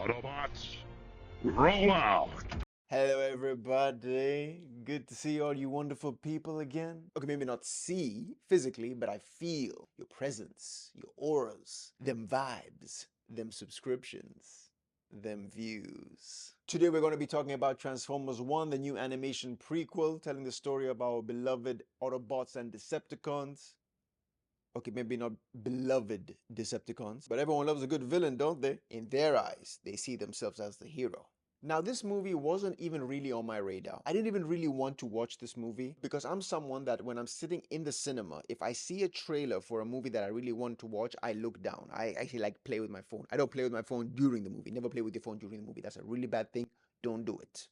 Autobots, roll out! Hello, everybody. Good to see all you wonderful people again. Okay, maybe not see physically, but I feel your presence, your auras, them vibes, them subscriptions, them views. Today, we're going to be talking about Transformers 1, the new animation prequel, telling the story of our beloved Autobots and Decepticons. Okay, maybe not beloved Decepticons, but everyone loves a good villain, don't they? In their eyes, they see themselves as the hero. Now, this movie wasn't even really on my radar. I didn't even really want to watch this movie because I'm someone that when I'm sitting in the cinema, if I see a trailer for a movie that I really want to watch, I look down. I actually like play with my phone. I don't play with my phone during the movie. Never play with your phone during the movie. That's a really bad thing. Don't do it.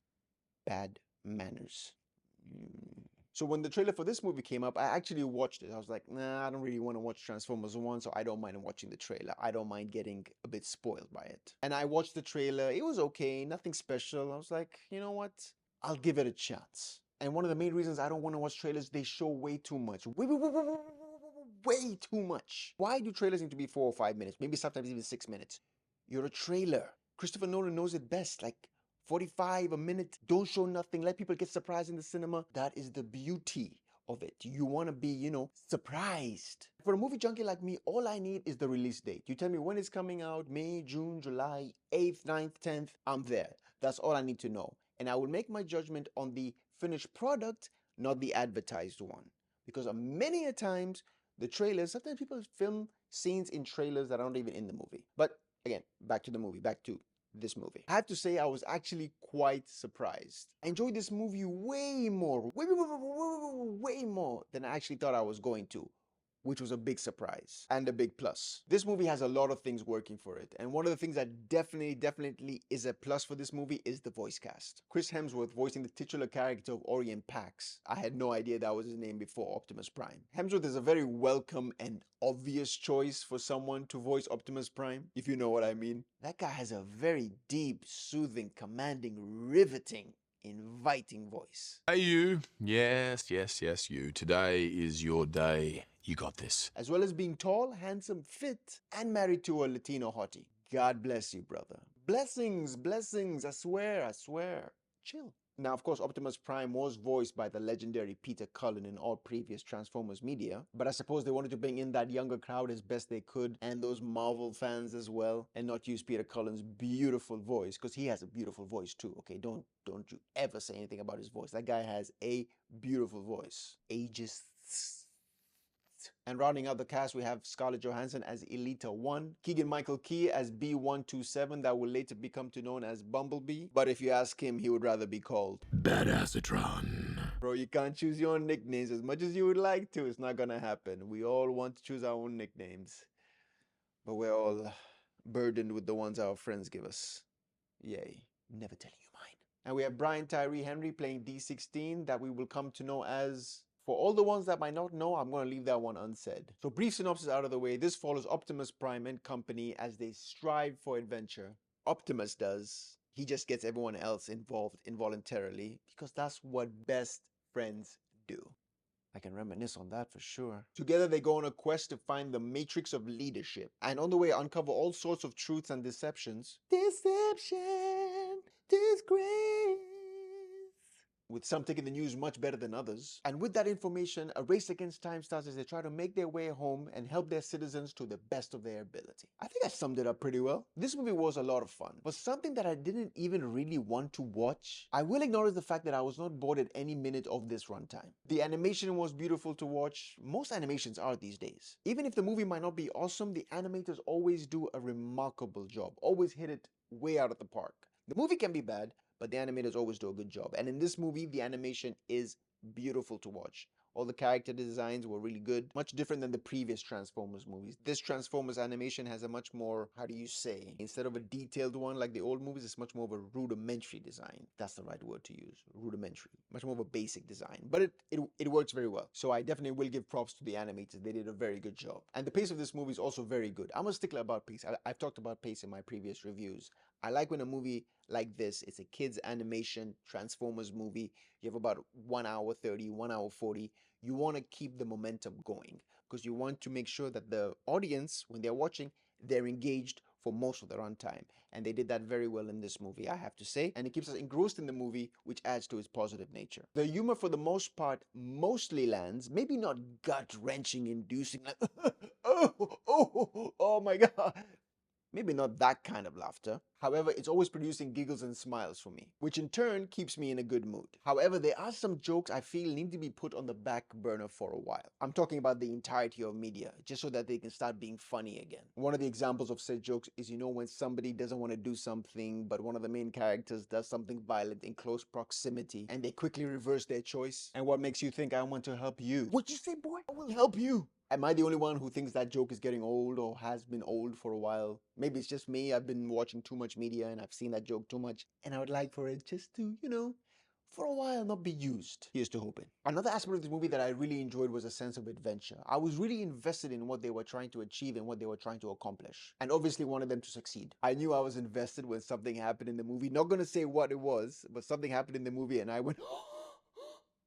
Bad manners. So when the trailer for this movie came up, I actually watched it. I was like, nah, I don't really want to watch Transformers 1, so I don't mind watching the trailer. I don't mind getting a bit spoiled by it. And I watched the trailer. It was okay, nothing special. I was like, you know what? I'll give it a chance. And one of the main reasons I don't want to watch trailers, they show way too much. Way too much. Why do trailers need to be 4 or 5 minutes? Maybe sometimes even 6 minutes. You're a trailer. Christopher Nolan knows it best. Like, 45 a minute, don't show nothing, let people get surprised in the cinema. That is the beauty of it. You want to be, surprised. For a movie junkie like me, all I need is the release date. You tell me when it's coming out, May, June, July, 8th, 9th, 10th, I'm there. That's all I need to know. And I will make my judgment on the finished product, not the advertised one. Because many a times, the trailers, sometimes people film scenes in trailers that aren't even in the movie. But again, back to the movie, back to this movie. I have to say I was actually quite surprised. I enjoyed this movie way more, way more than I actually thought I was going to, which was a big surprise and a big plus. This movie has a lot of things working for it, and one of the things that definitely is a plus for this movie is the voice cast. Chris Hemsworth voicing the titular character of Orien Pax. I had no idea that was his name before Optimus Prime. Hemsworth is a very welcome and obvious choice for someone to voice Optimus Prime, if you know what I mean. That guy has a very deep, soothing, commanding, riveting, inviting voice. Hey, you. Yes, you. Today is your day. You got this. As well as being tall, handsome, fit, and married to a Latino hottie. God bless you, brother. Blessings, blessings, I swear. Chill. Now, of course, Optimus Prime was voiced by the legendary Peter Cullen in all previous Transformers media, but I suppose they wanted to bring in that younger crowd as best they could, and those Marvel fans as well, and not use Peter Cullen's beautiful voice, because he has a beautiful voice too, okay? Don't you ever say anything about his voice. That guy has a beautiful voice. Ages. And rounding out the cast, we have Scarlett Johansson as Elita 1, Keegan-Michael Key as B127, that will later become known as Bumblebee. But if you ask him, he would rather be called Badassatron. Bro, you can't choose your own nicknames as much as you would like to. It's not gonna happen. We all want to choose our own nicknames, but we're all burdened with the ones our friends give us. Yay. Never telling you mine. And we have Brian Tyree Henry playing D16, that we will come to know as... For all the ones that might not know, I'm going to leave that one unsaid. So brief synopsis out of the way. This follows Optimus Prime and company as they strive for adventure. Optimus does. He just gets everyone else involved involuntarily because that's what best friends do. I can reminisce on that for sure. Together they go on a quest to find the matrix of leadership, and on the way uncover all sorts of truths and deceptions. Deception, disgrace. With some taking the news much better than others. And with that information, a race against time starts as they try to make their way home and help their citizens to the best of their ability. I think I summed it up pretty well. This movie was a lot of fun, but something that I didn't even really want to watch. I will acknowledge the fact that I was not bored at any minute of this runtime. The animation was beautiful to watch. Most animations are these days. Even if the movie might not be awesome, the animators always do a remarkable job. Always hit it way out of the park. The movie can be bad, but the animators always do a good job. And in this movie, the animation is beautiful to watch. All the character designs were really good, much different than the previous Transformers movies. This Transformers animation has a much more, how do you say, instead of a detailed one like the old movies, it's much more of a rudimentary design. That's the right word to use, rudimentary. Much more of a basic design, but it works very well. So I definitely will give props to the animators. They did a very good job. And the pace of this movie is also very good. I'm a stickler about pace. I've talked about pace in my previous reviews. I like when a movie like this, it's a kids animation Transformers movie. You have about 1 hour 30, 1 hour 40. You want to keep the momentum going because you want to make sure that the audience, when they're watching, they're engaged for most of the runtime. And they did that very well in this movie, I have to say. And it keeps us engrossed in the movie, which adds to its positive nature. The humor, for the most part, mostly lands, maybe not gut-wrenching, inducing, like, oh my God. Maybe not that kind of laughter. However, it's always producing giggles and smiles for me, which in turn keeps me in a good mood. However, there are some jokes I feel need to be put on the back burner for a while. I'm talking about the entirety of media, just so that they can start being funny again. One of the examples of said jokes is, when somebody doesn't want to do something, but one of the main characters does something violent in close proximity, and they quickly reverse their choice. And what makes you think I want to help you? What you say, boy? I will help you. Am I the only one who thinks that joke is getting old or has been old for a while? Maybe it's just me. I've been watching too much media and I've seen that joke too much. And I would like for it just to, for a while not be used. Here's to hoping. Another aspect of this movie that I really enjoyed was a sense of adventure. I was really invested in what they were trying to achieve and what they were trying to accomplish. And obviously wanted them to succeed. I knew I was invested when something happened in the movie. Not gonna say what it was, but something happened in the movie and I went,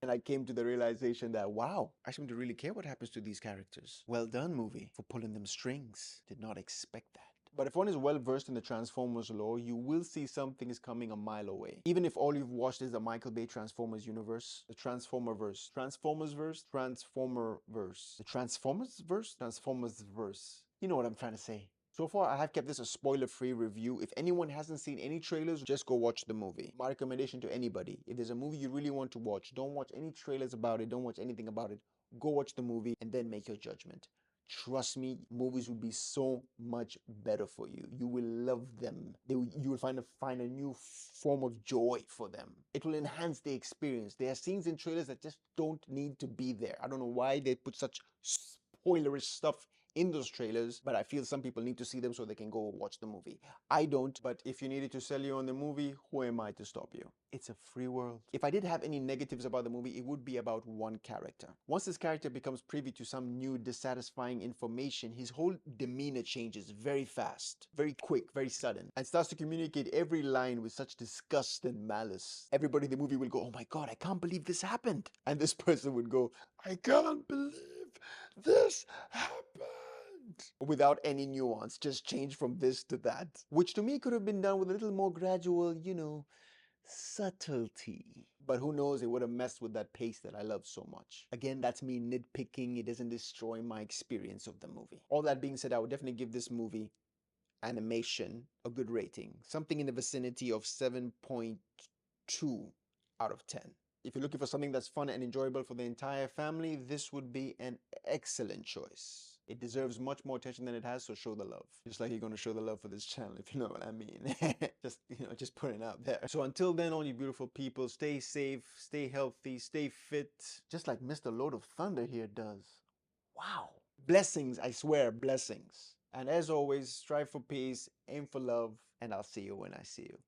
and I came to the realization that, wow, I seem to really care what happens to these characters. Well done, movie, for pulling them strings. Did not expect that. But if one is well versed in the Transformers lore, you will see some things coming a mile away. Even if all you've watched is the Michael Bay Transformers universe, the Transformerverse, Transformersverse, Transformerverse, the Transformersverse, Transformersverse. You know what I'm trying to say. So far, I have kept this a spoiler-free review. If anyone hasn't seen any trailers, just go watch the movie. My recommendation to anybody, if there's a movie you really want to watch, don't watch any trailers about it, don't watch anything about it. Go watch the movie and then make your judgment. Trust me, movies will be so much better for you. You will love them. You will find a new form of joy for them. It will enhance the experience. There are scenes in trailers that just don't need to be there. I don't know why they put such spoilerish stuff in those trailers, but I feel some people need to see them so they can go watch the movie. I don't, but if you needed to sell you on the movie, who am I to stop you? It's a free world. If I did have any negatives about the movie, it would be about one character. Once this character becomes privy to some new dissatisfying information, his whole demeanor changes very fast, very quick, very sudden, and starts to communicate every line with such disgust and malice. Everybody in the movie will go, oh my God, I can't believe this happened. And this person would go, I can't believe this happened. Without any nuance, just change from this to that. Which to me could have been done with a little more gradual, subtlety. But who knows, it would have messed with that pace that I love so much. Again, that's me nitpicking. It doesn't destroy my experience of the movie. All that being said, I would definitely give this movie animation a good rating. Something in the vicinity of 7.2 out of 10. If you're looking for something that's fun and enjoyable for the entire family, this would be an excellent choice. It deserves much more attention than it has, so show the love. Just like you're going to show the love for this channel, if you know what I mean. just putting it out there. So until then, all you beautiful people, stay safe, stay healthy, stay fit. Just like Mr. Lord of Thunder here does. Wow. Blessings, I swear, blessings. And as always, strive for peace, aim for love, and I'll see you when I see you.